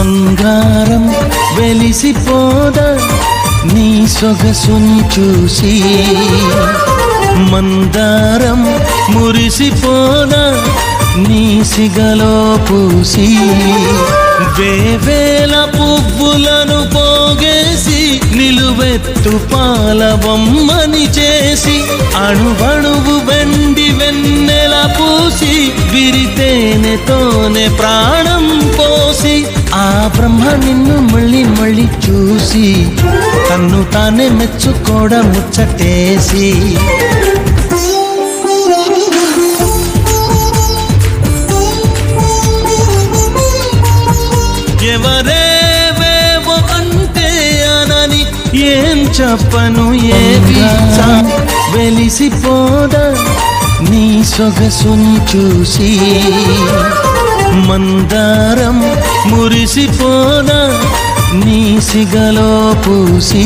మందారం వెలిసిపోదా నీ సొగసుని చూసి, మందారం మురిసిపోదా నీ సిగలో పూసి, వేవేల పువ్వులను పోగేసి నిలువెత్తు పాలబొమ్మని చేసి, అణువణువు వెండి వెన్నెల పూసి విరితేనెతోనే ప్రాణం పోసి, ఆ బ్రహ్మ నిన్ను మళ్ళీ మళ్ళీ చూసి తన్ను తానే మెచ్చుకోడ ముచ్చటేసి, ఎవరేవేవో అంటే అనని ఏం చెప్పను ఏవి వెలిసిపోదా నీ సొగసుని చూసి, మందారం మురిసిపోదా నీ సిగలో పూసి,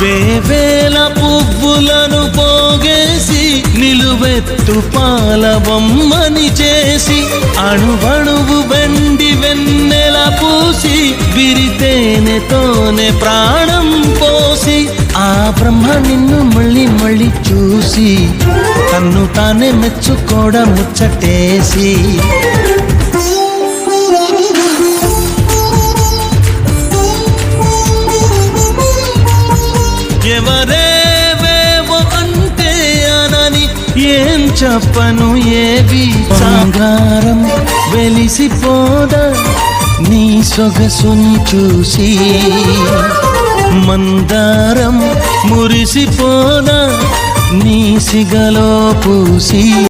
వేవేల పువ్వులను పోగేసి నిలువెత్తు పాలబొమ్మని చేసి, అణువణువు వెండి వెన్నెల పూసి విరితేనెతోనే ప్రాణం పోసి, ఆ బ్రహ్మ నిన్ను మళ్ళీ మళ్ళీ చూసి తన్ను తానే మెచ్చుకోడ ముచ్చటేసి, ఎవరేవేవో అంటే అనని ఏం చెప్పను ఏవి మందారం వెలిసిపోదా నీ సొగసుని చూసి, మందారం మురిసిపోదా నీ సిగలో పూసి.